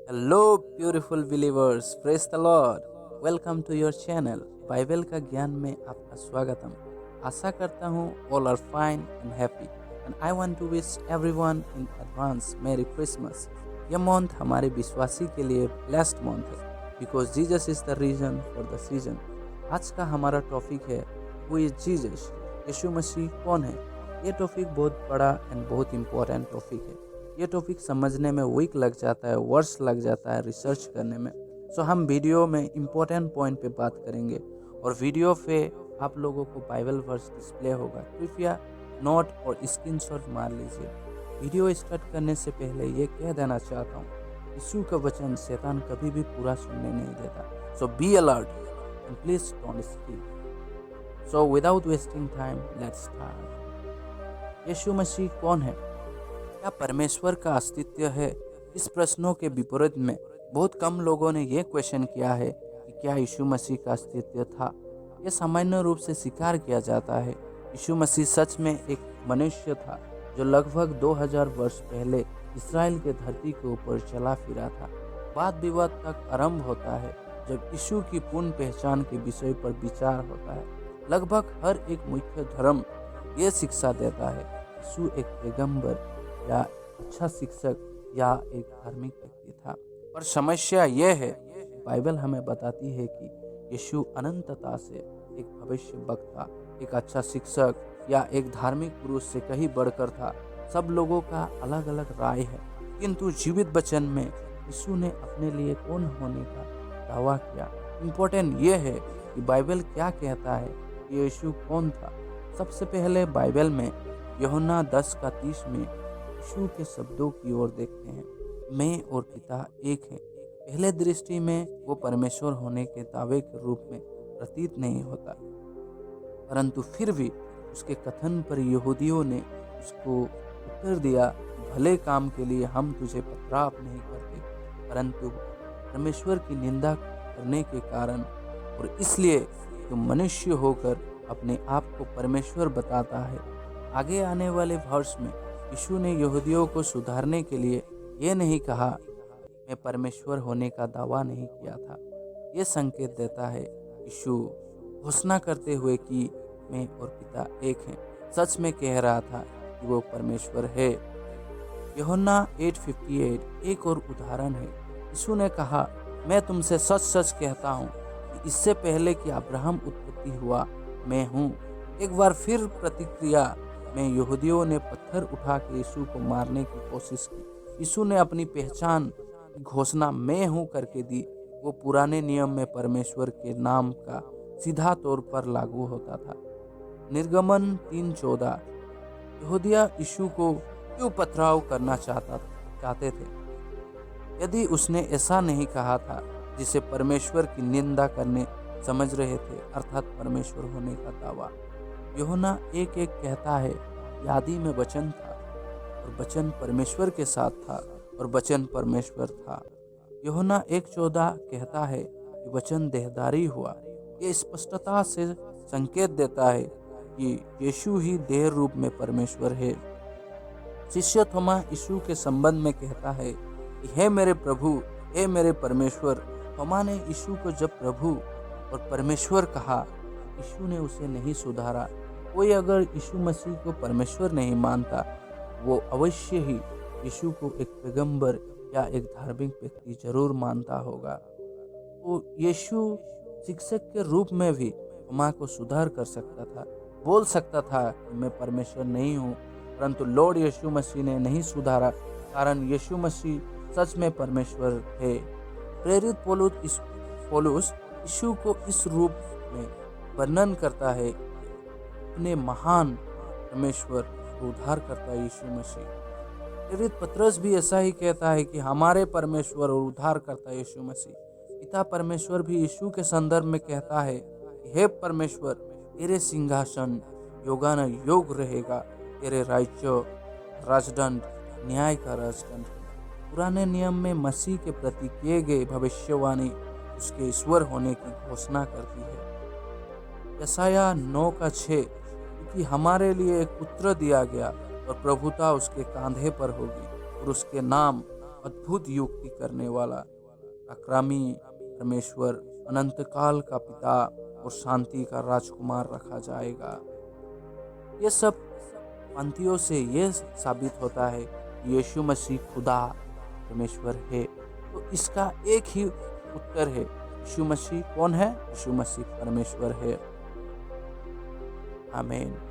Hello beautiful believers, praise the lord. Welcome to your channel Bible का ज्ञान में आपका स्वागतम। आशा करता हूँ all are fine and happy and I want to wish everyone in advance merry Christmas. यह मंथ हमारे विश्वासी के लिए ब्लेस्ड मंथ है because Jesus is the reason for the season. आज का हमारा टॉपिक है हु इज जीसस, यीशु मसीह कौन है। ये टॉपिक बहुत बड़ा एंड बहुत इम्पोर्टेंट टॉपिक है। ये टॉपिक समझने में वीक लग जाता है, वर्ष लग जाता है रिसर्च करने में। सो हम वीडियो में इम्पोर्टेंट पॉइंट पे बात करेंगे और वीडियो पे आप लोगों को बाइबल वर्स डिस्प्ले होगा। कृपया नोट और स्क्रीनशॉट मार लीजिए। वीडियो स्टार्ट करने से पहले ये कह देना चाहता हूँ, यीशु का वचन शैतान कभी भी पूरा सुनने नहीं देता। So be alert and please don't skip. So without wasting time let's start. यीशु मसीह कौन है? क्या परमेश्वर का अस्तित्व है? इस प्रश्नों के विपरीत में बहुत कम लोगों ने यह क्वेश्चन किया है कि क्या यीशु मसीह का अस्तित्व था। यह सामान्य रूप से स्वीकार किया जाता है। यीशु मसीह सच में एक मनुष्य था जो लगभग 2000 वर्ष पहले इस्राएल के धरती के ऊपर चला फिरा था। वाद विवाद तक आरंभ होता है जब यीशु की पूर्ण पहचान के विषय पर विचार होता है। लगभग हर एक मुख्य धर्म ये शिक्षा देता है यीशु एक पैगंबर या अच्छा शिक्षक या एक धार्मिक व्यक्ति था। पर समस्या यह है, बाइबल हमें बताती है कि यीशु अनंतता से एक भविष्य वक्ता, एक अच्छा शिक्षक या एक धार्मिक पुरुष से कहीं बढ़कर था। सब लोगों का अलग अलग राय है, किंतु जीवित वचन में यीशु ने अपने लिए कौन होने का दावा किया। इम्पोर्टेंट यह है कि बाइबल क्या कहता है कि यीशु कौन था। सबसे पहले बाइबल में यूहन्ना 10:30 में यीशु के शब्दों की ओर देखते हैं, मैं और पिता एक हैं। पहले दृष्टि में वो परमेश्वर होने के दावे के रूप में प्रतीत नहीं होता, परंतु फिर भी उसके कथन पर यहूदियों ने उसको उत्तर दिया, भले काम के लिए हम तुझे पथराव नहीं करते, परंतु परमेश्वर की निंदा करने के कारण और इसलिए तो मनुष्य होकर अपने आप को परमेश्वर बताता है। आगे आने वाले वर्ष में यीशु ने यहूदियों को सुधारने के लिए ये नहीं कहा, मैं परमेश्वर होने का दावा नहीं किया था। ये संकेत देता है यीशु घोषणा करते हुए कि मैं और पिता एक हैं, सच में कह रहा था कि वो परमेश्वर है। यूहन्ना 8:58 एक और उदाहरण है। यीशु ने कहा, मैं तुमसे सच सच कहता हूँ कि इससे पहले कि अब्राहम उत्पत्ति हुआ मैं हूँ। एक बार फिर प्रतिक्रिया में यहूदियों ने पत्थर उठा के यीशु को मारने की कोशिश की। यीशु ने अपनी पहचान की घोषणा मैं हूँ करके दी। वो पुराने नियम में परमेश्वर के नाम का सीधा तौर पर लागू होता था। निर्गमन 3:14 यहूदिया यीशु को क्यों पथराव करना चाहते थे? यदि उसने ऐसा नहीं कहा था जिसे परमेश्वर की निंदा करने समझ रहे थे, अर्थात परमेश्वर होने का दावा। यूहन्ना 1:1 कहता है, आदि में वचन था और वचन परमेश्वर के साथ था और वचन परमेश्वर था। यूहन्ना 1:14 कहता है कि वचन देहधारी हुआ। ये स्पष्टता से संकेत देता है कि यीशु ही देह रूप में परमेश्वर है। शिष्य थोमा यीशु के संबंध में कहता है कि हे मेरे प्रभु, हे मेरे परमेश्वर। थोमा ने यीशु को जब प्रभु और परमेश्वर कहा, यीशु ने उसे नहीं सुधारा। कोई अगर यीशु मसीह को परमेश्वर नहीं मानता, वो अवश्य ही यीशु को एक पैगंबर या एक धार्मिक व्यक्ति जरूर मानता होगा। तो यीशु शिक्षक के रूप में भी थोमा को सुधार कर सकता था, बोल सकता था कि मैं परमेश्वर नहीं हूँ, परंतु लॉर्ड यीशु मसीह ने नहीं सुधारा, कारण यीशु मसीह सच में परमेश्वर है। प्रेरित पौलुस यीशु को इस रूप में वर्णन करता है, अपने महान परमेश्वर को उद्धार करता है यीशु मसीह। प्रेरित पतरस भी ऐसा ही कहता है कि हमारे परमेश्वर और उद्धार करता है यीशु मसीह। पिता परमेश्वर भी यीशु के संदर्भ में कहता है कि हे परमेश्वर, तेरे सिंहासन योगानुयोग रहेगा, तेरे राज्य राजदंड न्याय का राजदंड। पुराने नियम में मसीह के प्रति किए गए भविष्यवाणी उसके ईश्वर होने की घोषणा करती है। यशाया 9:6 क्योंकि हमारे लिए एक पुत्र दिया गया और प्रभुता उसके कांधे पर होगी और उसके नाम अद्भुत युक्ति करने वाला, पराक्रमी परमेश्वर, अनंत काल का पिता और शांति का राजकुमार रखा जाएगा। ये सब पंक्तियों से ये साबित होता है कि यीशु मसीह खुदा परमेश्वर है। तो इसका एक ही उत्तर है, यीशु मसीह कौन है? यीशु मसीह परमेश्वर है। आमीन।